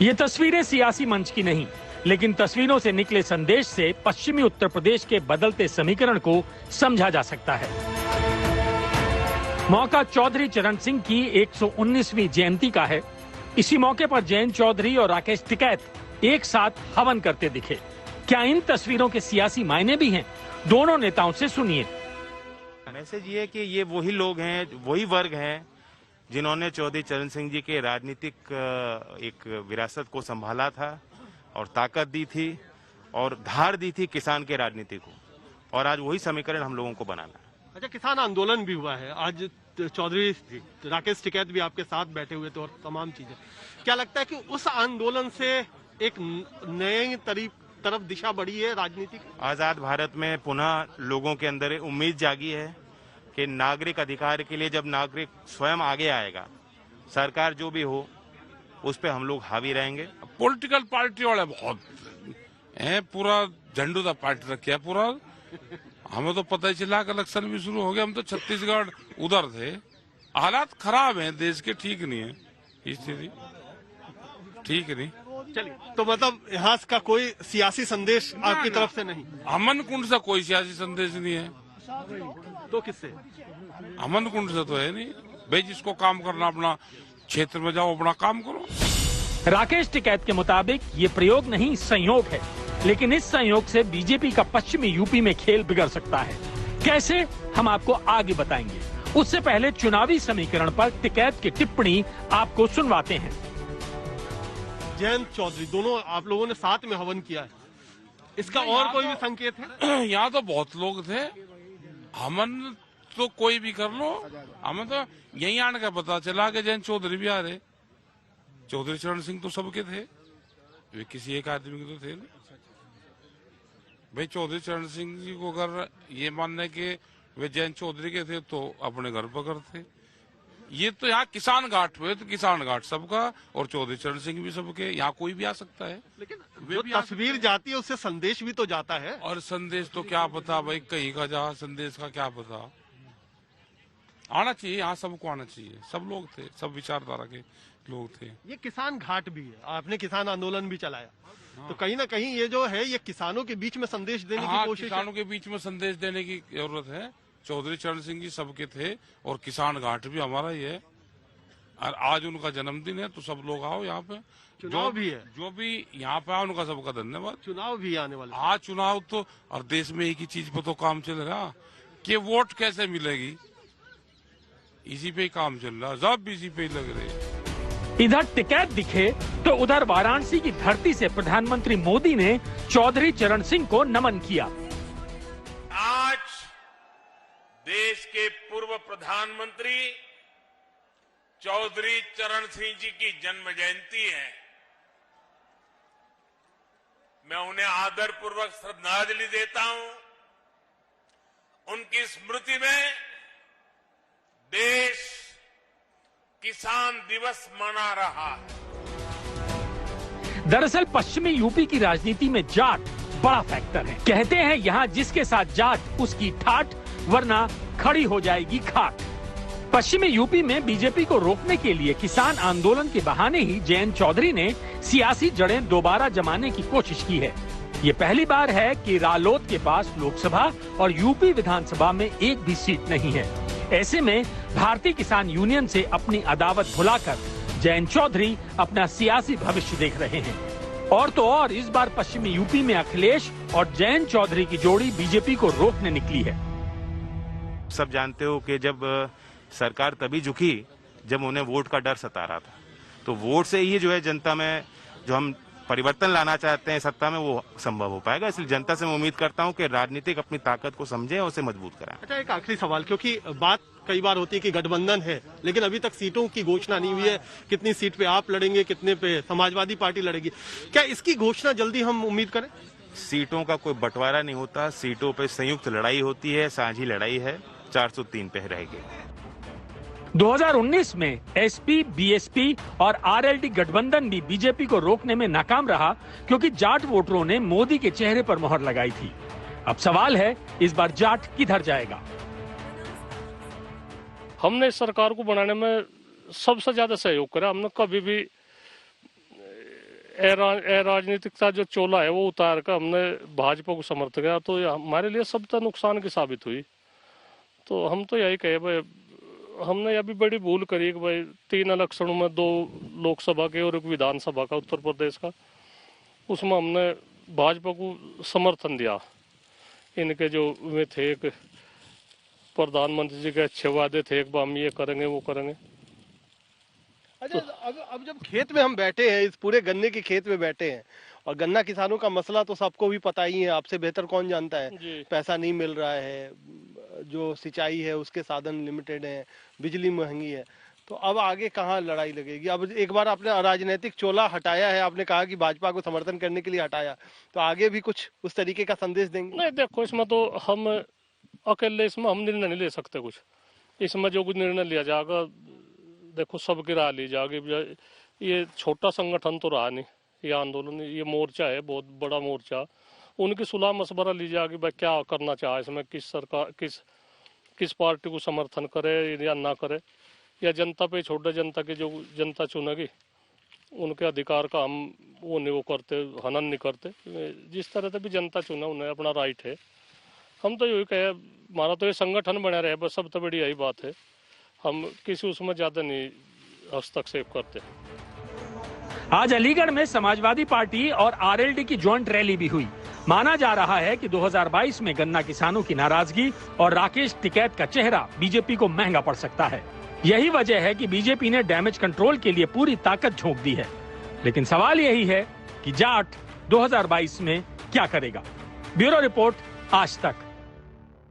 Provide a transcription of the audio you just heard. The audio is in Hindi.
ये तस्वीरें सियासी मंच की नहीं, लेकिन तस्वीरों से निकले संदेश से पश्चिमी उत्तर प्रदेश के बदलते समीकरण को समझा जा सकता है। मौका चौधरी चरण सिंह की 119वीं जयंती का है। इसी मौके पर जयंत चौधरी और राकेश टिकैत एक साथ हवन करते दिखे। क्या इन तस्वीरों के सियासी मायने भी हैं? दोनों नेताओं से सुनिए। मैसेज ये कि ये वही लोग हैं, वही वर्ग हैं जिन्होंने चौधरी चरण सिंह जी के राजनीतिक एक विरासत को संभाला था और ताकत दी थी और धार दी थी किसान के राजनीति को, और आज वही समीकरण हम लोगों को बनाना है। अच्छा, किसान आंदोलन भी हुआ है, आज चौधरी राकेश टिकैत भी आपके साथ बैठे हुए थे और तमाम चीजें, क्या लगता है कि उस आंदोलन से एक नए तरफ दिशा बढ़ी है राजनीति की? आजाद भारत में पुनः लोगों के अंदर उम्मीद जागी है कि नागरिक अधिकार के लिए जब नागरिक स्वयं आगे आएगा, सरकार जो भी हो उस पे हम लोग हावी रहेंगे। पॉलिटिकल पार्टी वाले बहुत है, पूरा झंडूदार पार्टी रखी है पूरा। हमें तो पता ही चला कि इलेक्शन भी शुरू हो गया, हम तो छत्तीसगढ़ उधर थे। हालात खराब हैं देश के, ठीक नहीं है स्थिति, ठीक नहीं। चलिए, तो मतलब यहाँ का कोई सियासी संदेश आपकी तरफ से नहीं? अमन कुंड से कोई सियासी संदेश नहीं है। तो किससे? अमन कुंड से तो है नहीं भाई, जिसको काम करना अपना क्षेत्र में जाओ, अपना काम करो। राकेश टिकैत के मुताबिक ये प्रयोग नहीं, संयोग है, लेकिन इस संयोग से बीजेपी का पश्चिमी यूपी में खेल बिगड़ सकता है। कैसे, हम आपको आगे बताएंगे। उससे पहले चुनावी समीकरण पर टिकैत की टिप्पणी आपको सुनवाते हैं। जयंत चौधरी, दोनों आप लोगों ने साथ में हवन किया है, इसका और कोई भी संकेत है? यहाँ तो बहुत लोग थे, हमन तो कोई भी कर लो, हमें तो यही आने का पता चला कि जयंत चौधरी भी आ रहे। चौधरी चरण सिंह तो सबके थे, वे किसी एक आदमी के तो थे नहीं। भाई चौधरी चरण सिंह जी को अगर ये मानने के वे जयंत चौधरी के थे तो अपने घर पर करते। ये तो यहाँ किसान घाट हुए तो किसान घाट सबका, और चौधरी चरण सिंह भी सबके, यहाँ कोई भी आ सकता है। लेकिन जो तस्वीर जाती है उससे संदेश भी तो जाता है। और संदेश तो क्या पता भाई, कहीं का जा संदेश का क्या पता। आना चाहिए, यहाँ सबको आना चाहिए, सब लोग थे, सब विचारधारा के लोग थे। ये किसान घाट भी है, आपने किसान आंदोलन भी चलाया, तो कहीं ना कहीं ये जो है ये किसानों के बीच में संदेश देने की कोशिश, किसानों के बीच में संदेश देने की जरूरत है। चौधरी चरण सिंह जी सबके थे और किसान घाट भी हमारा ही है, और आज उनका जन्मदिन है तो सब लोग आओ यहाँ पे। चुनाव भी है, जो भी यहाँ पे आओ उनका सबका धन्यवाद। चुनाव भी आने वाले। हाँ, चुनाव तो, और देश में एक ही चीज पे तो काम चल रहा कि वोट कैसे मिलेगी, इसी पे ही काम चल रहा, सब इसी पे ही लग रहे हैं। इधर टिकैत दिखे तो उधर वाराणसी की धरती से प्रधानमंत्री मोदी ने चौधरी चरण सिंह को नमन किया। आज देश के पूर्व प्रधानमंत्री चौधरी चरण सिंह जी की जन्म जयंती है। मैं उन्हें आदरपूर्वक श्रद्धांजलि देता हूं। उनकी स्मृति में देश किसान दिवस मना रहा है। दरअसल पश्चिमी यूपी की राजनीति में जाट बड़ा फैक्टर है। कहते हैं यहाँ जिसके साथ जाट उसकी ठाठ, वरना खड़ी हो जाएगी खाट। पश्चिमी यूपी में बीजेपी को रोकने के लिए किसान आंदोलन के बहाने ही जयंत चौधरी ने सियासी जड़ें दोबारा जमाने की कोशिश की है। ये पहली बार है कि रालोद के पास लोकसभा और यूपी विधानसभा में एक भी सीट नहीं है। ऐसे में भारतीय किसान यूनियन से अपनी अदावत भुलाकर जयंत चौधरी अपना सियासी भविष्य देख रहे हैं। और तो और इस बार पश्चिमी यूपी में अखिलेश और जयंत चौधरी की जोड़ी बीजेपी को रोकने निकली है। सब जानते हो कि जब सरकार तभी झुकी जब उन्हें वोट का डर सता रहा था, तो वोट से ही जो है जनता में जो हम परिवर्तन लाना चाहते हैं सत्ता में, वो संभव हो पाएगा। इसलिए जनता से मैं उम्मीद करता हूं कि राजनीतिक अपनी ताकत को समझे और उसे मजबूत कराएं। अच्छा, एक आखिरी सवाल, क्योंकि बात कई बार होती है कि गठबंधन है, लेकिन अभी तक सीटों की घोषणा नहीं हुई है। कितनी सीट पे आप लड़ेंगे, कितने पे समाजवादी पार्टी लड़ेगी, क्या इसकी घोषणा जल्दी हम उम्मीद करें? सीटों का कोई बंटवारा नहीं होता, सीटों पे संयुक्त लड़ाई होती है, साझी लड़ाई है। 403 पे रहेगी। 2019 में एसपी, बीएसपी और आरएलडी गठबंधन भी बीजेपी को रोकने में नाकाम रहा, क्योंकि जाट वोटरों ने मोदी के चेहरे पर मोहर लगाई थी। अब सवाल है, इस बार जाट किधर जाएगा? हमने सरकार को बनाने में सबसे ज्यादा सहयोग करा। हमने कभी भी राजनीतिक का जो चोला है वो उतार कर हमने भाजपा को समर्थन किया, तो हमारे लिए सब तो नुकसान की साबित हुई। तो हम तो यही कहे भाई, हमने अभी बड़ी भूल करी कि भाई 3 इलेक्शनों में 2 लोकसभा के और 1 विधानसभा का उत्तर प्रदेश का, उसमें हमने भाजपा को समर्थन दिया। इनके जो वे थे, एक प्रधानमंत्री जी के अच्छे वादे थे, एक बार हम ये करेंगे वो करेंगे। अच्छा, अब जब खेत में हम बैठे हैं, इस पूरे गन्ने के खेत में बैठे हैं, और गन्ना किसानों का मसला तो सबको भी पता ही है, आपसे बेहतर कौन जानता है। पैसा नहीं मिल रहा है, जो सिंचाई है उसके साधन लिमिटेड हैं, बिजली महंगी है, तो अब आगे कहाँ लड़ाई लगेगी। अब एक बार आपने राजनीतिक चोला हटाया है, आपने कहा कि भाजपा को समर्थन करने के लिए हटाया, तो आगे भी कुछ उस तरीके का संदेश देंगे? नहीं, देखो इसमें तो हम अकेले इसमें हम निर्णय नहीं ले सकते कुछ। इसमें जो कुछ निर्णय लिया जाएगा, देखो सबकी राय ली जाएगी। ये छोटा संगठन तो रहा नहीं, ये आंदोलन, ये मोर्चा है, बहुत बड़ा मोर्चा। उनकी सुलह मशवरा ली जाएगी, भाई क्या करना चाहे इसमें, किस सरकार किस पार्टी को समर्थन करे या ना करे, या जनता पे छोड़ दे। जनता की जो जनता चुनेगी उनके अधिकार का हम वो नहीं वो करते, हनन नहीं करते। जिस तरह से भी जनता चुने, उन्हें अपना राइट है। हम तो यही कहे, हमारा तो ये संगठन बना रहे, बस सब तो बड़ी यही बात है। हम किसी उसमें ज्यादा नहीं हस्तक्षेप करते। आज अलीगढ़ में समाजवादी पार्टी और आरएलडी की ज्वाइंट रैली भी हुई। माना जा रहा है कि 2022 में गन्ना किसानों की नाराजगी और राकेश टिकैत का चेहरा बीजेपी को महंगा पड़ सकता है। यही वजह है कि बीजेपी ने डैमेज कंट्रोल के लिए पूरी ताकत झोंक दी है। लेकिन सवाल यही है कि जाट 2022 में क्या करेगा। ब्यूरो रिपोर्ट, आज तक।